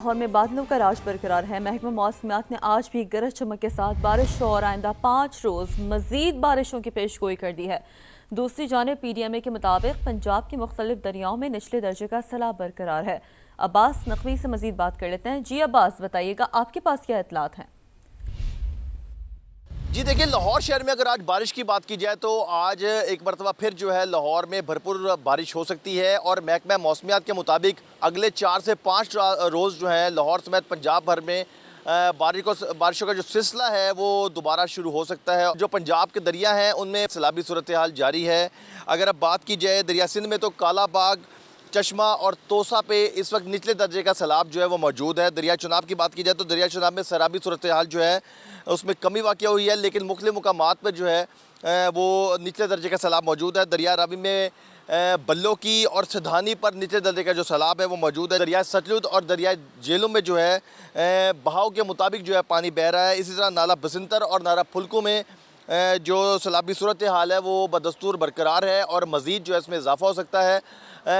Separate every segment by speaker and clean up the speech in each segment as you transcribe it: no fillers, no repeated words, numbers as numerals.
Speaker 1: लाहौर में बादलों का राज बरकरार है। महकमा मौसमियात ने आज भी गरज चमक के साथ बारिश और आइंदा 5 रोज़ मजीद बारिशों की पेशगोई कर दी है। दूसरी जानिब PDMA के मुताबिक पंजाब के मुख्तलिफ दरियाओं में निचले दर्जे का सैलाब बरकरार है। अब्बास नकवी से मजीद बात कर लेते हैं। जी अब्बास, बताइएगा आपके पास क्या इतलात हैं?
Speaker 2: जी देखिए, लाहौर शहर में अगर आज बारिश की बात की जाए तो आज एक मरतबा फिर जो है लाहौर में भरपूर बारिश हो सकती है और महकमा मौसमियात के मुताबिक अगले 4 से 5 रोज़ जो है लाहौर समेत पंजाब भर में बारिशों का जो सिलसिला है वो दोबारा शुरू हो सकता है। जो पंजाब के दरिया हैं उनमें सैलाबी सूरत हाल जारी है। अगर अब बात की जाए दरिया सिंध में तो कालाबाग, चश्मा और तोसा पे इस वक्त निचले दर्जे का सैलाब जो है वो मौजूद है। दरिया चुनाब की बात की जाए तो दरिया चुनाब में सैलाबी सूरत हाल जो है उसमें कमी वाक़या हुई है, लेकिन मुख्तलिफ मुकामात पर जो है वो निचले दर्जे का सैलाब मौजूद है। दरिया रावी में बल्लो की और सिधानी पर निचले दर्जे का जो सैलाब है वो मौजूद है। दरिया सतलुज और दरिया झेलम में जो है बहाव के मुताबिक जो है पानी बह रहा है। इसी तरह नाला बसंतर और नाला फुल्कू में जो सैलाबी सूरत हाल है वो बदस्तूर बरकरार है और मज़ीद जो है इसमें इजाफा हो सकता है।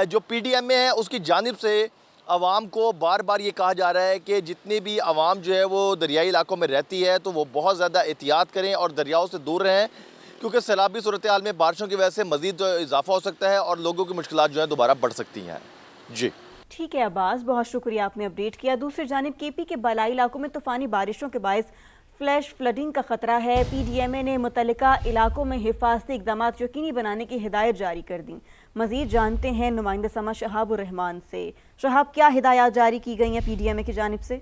Speaker 2: जो PDMA है उसकी जानिब से आवाम को बार बार ये कहा जा रहा है कि जितनी भी आवाम जो है वो दरियाई इलाकों में रहती है तो वो बहुत ज़्यादा एहतियात करें और दरियाओं से दूर रहें, क्योंकि सैलाबी सूरत हाल में बारिशों की वजह से मज़ीद इजाफा हो सकता है और लोगों की मुश्किलात जो है दोबारा बढ़ सकती हैं। जी
Speaker 3: ठीक है अब्बास, बहुत शुक्रिया, आपने अपडेट किया। दूसरी जानिब KP के बालाई इलाकों में तूफ़ानी बारिशों के बायस फ्लैश फ्लडिंग का खतरा है। PDMA ने मुतल्लिका इलाकों में हिफाजती इक़दाम यकीनी बनाने की हिदायत जारी कर दी। मज़ीद जानते हैं नुमाइंदा समा शहाबुर रहमान से। शहाब, क्या हिदायत जारी की गई हैं PDMA की जानिब से?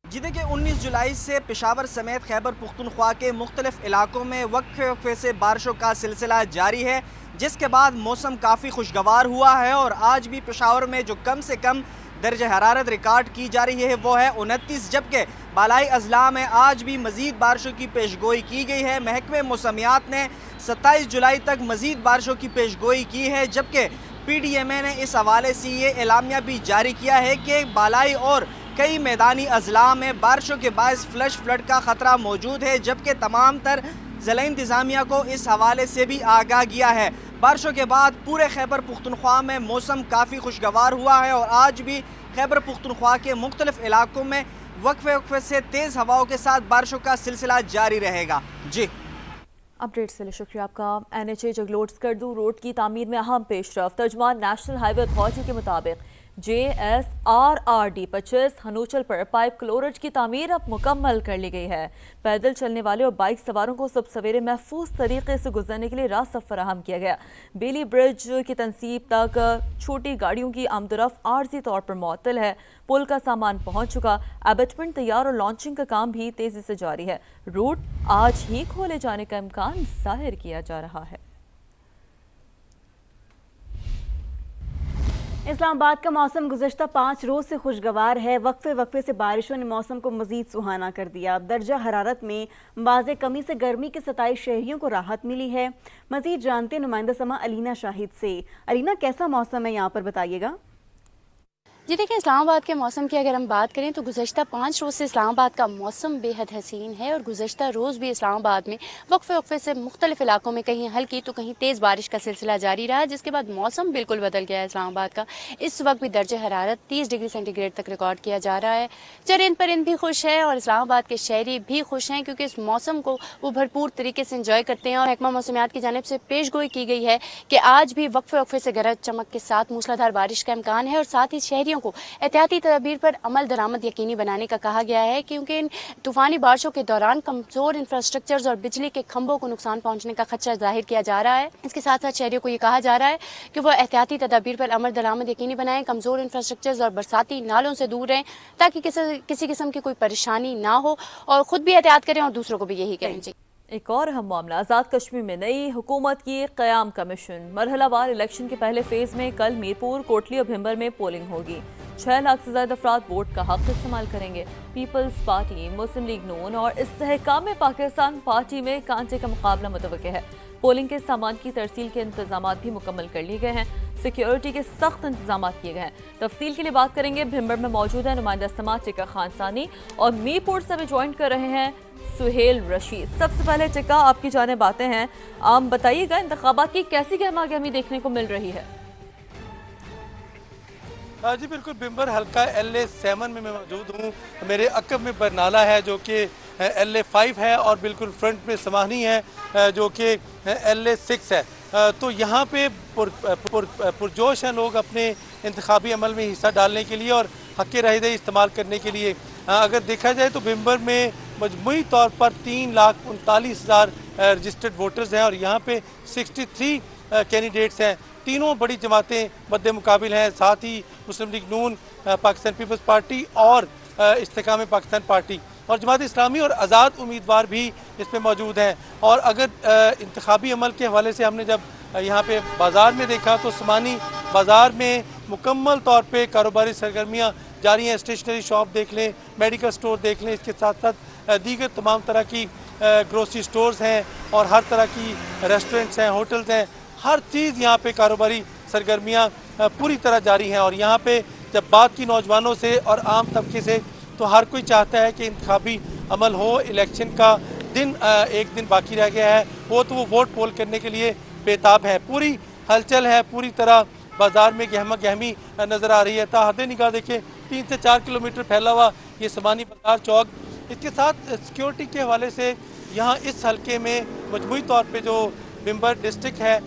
Speaker 4: जी देखिए, 19 जुलाई से पेशावर समेत खैबर पुख्तनख्वा के मुख्तलिफ इलाकों में वक्फे वक्फे से बारिशों का सिलसिला जारी है, जिसके बाद मौसम काफ़ी खुशगवार हुआ है और आज भी पेशावर में जो कम से कम दर्ज हरारत रिकॉर्ड की जा रही है वो है 29, जबकि बालाई अजला में आज भी मज़ीद बारिशों की पेशगोई की गई है। महकमे मौसमियात ने 27 जुलाई तक मज़ीद बारिशों की पेशगोई की है, जबकि PDMA ने इस हवाले से ये एलामिया भी जारी किया है कि बालाई और कई मैदानी अजला में बारिशों के बायस फ्लश फ्लड का ख़तरा मौजूद है, जबकि तमाम तर ज़िला इंतज़ामिया को इस हवाले से भी आगाह किया है। बारिशों के बाद पूरे खैबर पुख्तनख्वा में मौसम काफ़ी खुशगवार हुआ है और आज भी खैबर पुख्तनख्वा के मुख्तलिफ इलाकों में वक्फे वक्फे से तेज़ हवाओं के साथ बारिशों का सिलसिला जारी रहेगा। जी
Speaker 1: अपडेट से लिए शुक्रिया आपका। NHA जगलोट स्कर्दू रोड की तामीर में अहम पेशरफ। तर्जुमान नेशनल हाईवे अथॉरिटी के मुताबिक JSRRD 25 हनूचल पर पाइप क्लोरेज की तामीर अब मुकम्मल कर ली गई है। पैदल चलने वाले और बाइक सवारों को सब सवेरे महफूज तरीके से गुजरने के लिए रास्ता फराहम किया गया। बेली ब्रिज की तनसीब तक छोटी गाड़ियों की आमदरफ आर्जी तौर पर मुअत्तल है। पुल का सामान पहुंच चुका। एबेटमेंट तैयार और लॉन्चिंग का काम भी तेजी से जारी है। रूट आज ही खोले जाने का इम्कान जाहिर किया जा रहा है।
Speaker 3: इस्लामाबाद का मौसम गुज़श्ता 5 रोज़ से खुशगवार है। वक्फे वक्फे से बारिशों ने मौसम को मज़ीद सुहाना कर दिया। दर्जा हरारत में बाज़े कमी से गर्मी के 27 शहरियों को राहत मिली है। मज़ीद जानते नुमाइंदा समा अलीना शाहिद से। अलीना, कैसा मौसम है यहाँ पर, बताइएगा।
Speaker 5: जी देखिए, इस्लामाबाद के मौसम की अगर हम बात करें तो गुज़श्ता 5 रोज़ से इस्लामाबाद का मौसम बेहद हसीन है और गुज़श्ता रोज़ भी इस्लामाबाद में वक्फे वक्फे से मुख्तलिफ इलाकों में कहीं हल्की तो कहीं तेज़ बारिश का सिलसिला जारी रहा, जिसके बाद मौसम बिल्कुल बदल गया है इस्लामाबाद का। इस वक्त भी दर्ज हरारत 30 डिग्री सेंटीग्रेड तक रिकॉर्ड किया जा रहा है। चरिंद परिंद भी खुश है और इस्लामाबाद के शहरी भी खुश हैं, क्योंकि इस मौसम को वो भरपूर तरीके से इंजॉय करते हैं। और महकमा मौसमियात की जानिब से पेशगोई की गई है कि आज भी वक्फे वक्फे से गरज चमक के साथ मूसलाधार बारिश का इम्कान है और साथ ही शहरियों को एहतियाती तदबीर पर अमल दरामद यकीनी बनाने का कहा गया है, क्योंकि इन तूफानी बारिशों के दौरान कमजोर इंफ्रास्ट्रक्चर्स और बिजली के खंभों को नुकसान पहुंचने का खदशा जाहिर किया जा रहा है। इसके साथ साथ शहरियों को ये कहा जा रहा है कि वो एहतियाती तदबीर पर अमल दरामद यकीनी बनाएं, कमजोर इंफ्रास्ट्रक्चर्स और बरसाती नालों से दूर रहें, ताकि किसी किस्म की कोई परेशानी ना हो और खुद भी एहतियात करें और दूसरों को भी यही करें। जी
Speaker 1: एक और अहम मामला, आज़ाद कश्मीर में नई हुकूमत की क़याम कमीशन। मरहलावार इलेक्शन के पहले फेज में कल मीरपुर, कोटली और भिंबर में पोलिंग होगी। 6 लाख से ज्यादा अफराद वोट का हक इस्तेमाल करेंगे। पीपल्स पार्टी, मुस्लिम लीग नून और इस्तेहकाम पाकिस्तान पार्टी में कांटे का मुकाबला मुतवक्के है। पोलिंग के सामान की तरसील के इंतजाम भी मुकम्मल कर लिए गए हैं। सिक्योरिटी के सख्त इंतजाम किए गए हैं। तफसील के लिए बात करेंगे। भिंबर में मौजूद है नुमाइंदा समा टिका खान सानी और मीरपुर से भी ज्वाइन कर रहे हैं सुहेल रशीद। सबसे पहले टिका, आपकी जानिब आते हैं। आप बताइएगा, इंतखाबात की कैसी गहमा गहमी देखने को मिल रही है?
Speaker 6: जी बिल्कुल, बिम्बर हल्का LA7 में मैं मौजूद हूँ। मेरे अकब में बरनाला है जो कि LA5 है और बिल्कुल फ्रंट में समानी है जो कि LA6 है। तो यहाँ पे पुरजोश हैं लोग अपने इंतखाबी अमल में हिस्सा डालने के लिए और हक़ राय इस्तेमाल करने के लिए। अगर देखा जाए तो बिम्बर में मजमूई तौर पर 3,39,000 रजिस्टर्ड वोटर्स हैं और यहाँ पे 63 कैंडिडेट्स हैं। तीनों बड़ी जमातें मद्दे मुकाबिल हैं, साथ ही मुस्लिम लीग नून, पाकिस्तान पीपल्स पार्टी और इस्तेकाम पाकिस्तान पार्टी और जमात इस्लामी और आज़ाद उम्मीदवार भी इसमें मौजूद हैं। और अगर इंतखाबी अमल के हवाले से हमने जब यहाँ पे बाज़ार में देखा तो समानी बाज़ार में मुकम्मल तौर पे कारोबारी सरगर्मियाँ जारी हैं। स्टेशनरी शॉप देख लें, मेडिकल स्टोर देख लें, इसके साथ साथ दीगर तमाम तरह की ग्रोसरी स्टोर्स हैं और हर तरह की रेस्टोरेंट्स हैं, होटल्स हैं। हर चीज़ यहाँ पे कारोबारी सरगर्मियाँ पूरी तरह जारी हैं। और यहाँ पे जब बात की नौजवानों से और आम तबके से तो हर कोई चाहता है कि इंतखाबी अमल हो। इलेक्शन का दिन एक दिन बाकी रह गया है, वो तो वो वोट पोल करने के लिए बेताब है। पूरी हलचल है, पूरी तरह बाज़ार में गहमा गहमी नज़र आ रही है। ताहदे निगाह देखें 3 से 4 किलोमीटर फैला हुआ ये समानी बाज़ार चौक। इसके साथ सिक्योरिटी के हवाले से यहाँ इस हलके में मजमूई तौर पे जो बिम्बर डिस्ट्रिक्ट है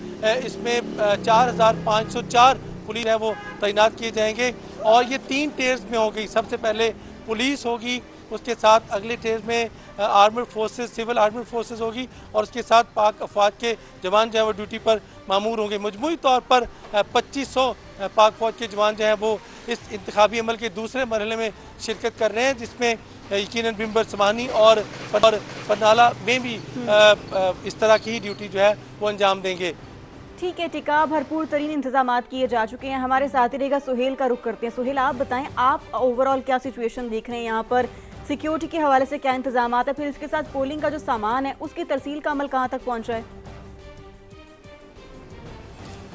Speaker 6: इसमें 4,504 पुलिस है वो तैनात किए जाएंगे और ये 3 टेयर्स में होगी। सबसे पहले पुलिस होगी, उसके साथ अगले टेयर में armed forces, civil armed forces होगी और उसके साथ पाक अफवाज के जवान जो है वो ड्यूटी पर मामूर होंगे। मजमूई तौर पर 2500 पाक फौज के जवान जो हैं वो इस इंतखाबी अमल के दूसरे मरहले में शिरकत कर रहे हैं, जिसमें यकीनन बिम्बर, समानी और बरनाला में भी इस तरह की ड्यूटी जो है वो अंजाम देंगे।
Speaker 3: ठीक है, टिका भरपूर तरीन इंतजाम किए जा चुके हैं। हमारे साथी रहेगा सुहेल का रुख करते हैं। सुहेल, आप बताएं, आप ओवरऑल क्या सिचुएशन देख रहे हैं यहाँ पर? सिक्योरिटी के हवाले से क्या इंतजाम है, फिर इसके साथ पोलिंग का जो सामान है उसकी तरसील का अमल कहाँ तक पहुँचा है?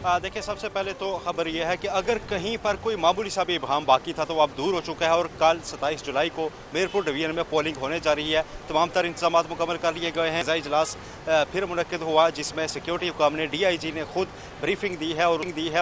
Speaker 7: देखिए, सबसे पहले तो खबर यह है कि अगर कहीं पर कोई मामूली सा भी इबहम बाकी था तो वो अब दूर हो चुका है और कल 27 जुलाई को मीरपुर डिवीजन में पोलिंग होने जा रही है। तमाम तर इंतजाम मुकम्मल कर लिए गए हैं। इजलास फिर मुनक्किद हुआ जिसमें सिक्योरिटी हुकाम ने DIG ने खुद ब्रीफिंग दी है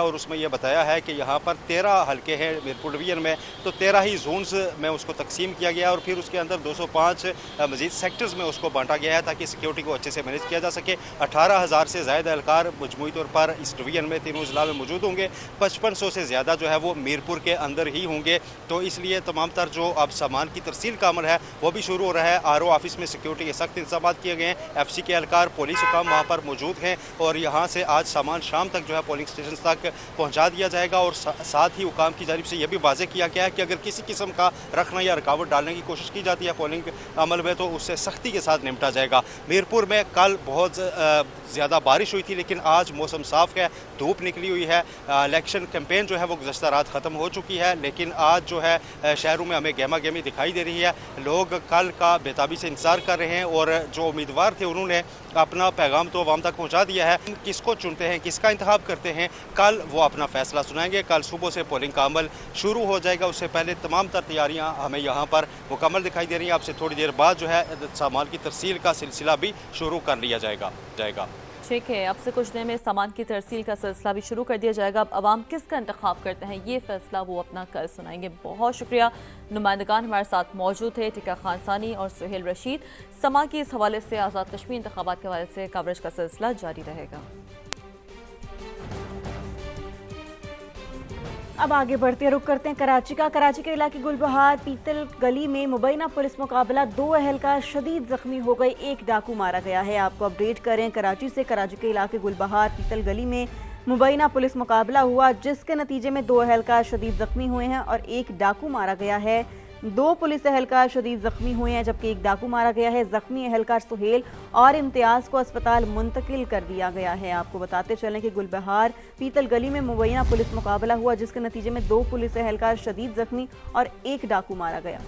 Speaker 7: और उसमें यह बताया है कि यहाँ पर 13 हल्के हैं मीरपुर डिवीजन में, तो 13 ही जोन्स में उसको तकसीम किया गया और फिर उसके अंदर 205 मजीद सेक्टर्स में उसको बांटा गया है ताकि सिक्योरिटी को अच्छे से मैनेज किया जा सके। 18,000 से ज़्यादा एहलकार मजमूई तौर पर इस डिवीजन में तीनों जिला में मौजूद होंगे। 5500 से ज़्यादा जो है वो मीरपुर के अंदर ही होंगे। तो इसलिए तमाम तर जो अब सामान की तरसील का अमल है वो भी शुरू हो रहा है। RO ऑफिस में सिक्योरिटी के सख्त इंतजाम किए गए हैं। FC के एहलकार, पुलिस हुकाम वहाँ पर मौजूद हैं और यहाँ से आज सामान शाम तक जो है पोलिंग स्टेशन तक पहुँचा दिया जाएगा। और साथ ही हुकाम की जानिब से यह भी वाज़ेह किया गया है कि अगर किसी किस्म का रखना या रुकावट डालने की कोशिश की जाती है पोलिंग अमल में तो उससे सख्ती के साथ निपटा जाएगा। मीरपुर में कल बहुत ज़्यादा बारिश हुई थी लेकिन आज मौसम साफ़ है, धूप निकली हुई है। इलेक्शन कैंपेन जो है वो गुज़श्ता रात ख़त्म हो चुकी है लेकिन आज जो है शहरों में हमें गहमा गहमी दिखाई दे रही है। लोग कल का बेताबी से इंतज़ार कर रहे हैं और जो उम्मीदवार थे उन्होंने अपना पैगाम तो आवाम तक पहुँचा दिया है। किसको चुनते हैं, किसका इंतखाब करते हैं, कल वो अपना फ़ैसला सुनाएंगे। कल सुबह से पोलिंग का अमल शुरू हो जाएगा। उससे पहले तमाम तर तैयारियाँ हमें यहाँ पर मुकम्मल दिखाई दे रही हैं। आपसे थोड़ी देर बाद जो है सामान की तरसील का सिलसिला भी शुरू कर लिया जाएगा।
Speaker 1: ठीक है, अब से कुछ देर में सामान की तरसील का सिलसिला भी शुरू कर दिया जाएगा। अब अवाम किसका इंतखाब करते हैं ये फैसला वो अपना कल सुनाएंगे। बहुत शुक्रिया, नुमाइंदगान हमारे साथ मौजूद थे, टिका खानसानी और सुहेल रशीद। समा की इस हवाले से आज़ाद कश्मीर इंतखाबात के हवाले से कवरेज का सिलसिला जारी रहेगा।
Speaker 3: अब आगे बढ़ते हैं, रुक करते हैं कराची का। कराची के इलाके गुलबहार पीतल गली में मुबैना पुलिस मुकाबला, 2 अहलकार शदीद जख्मी हो गए, 1 डाकू मारा गया है। आपको अपडेट करें कराची से। कराची के इलाके गुलबहार पीतल गली में मुबैना पुलिस मुकाबला हुआ जिसके नतीजे में 2 अहलकार शदीद जख्मी हुए हैं और 1 डाकू मारा गया है। 2 पुलिस एहलकार शदीद जख्मी हुए हैं जबकि 1 डाकू मारा गया है। जख्मी एहलकार सुहेल और इम्तियाज को अस्पताल मुंतकिल कर दिया गया है। आपको बताते चलें कि गुलबहार पीतल गली में मुबैना पुलिस मुकाबला हुआ जिसके नतीजे में 2 पुलिस एहलकार शदीद जख्मी और 1 डाकू मारा गया।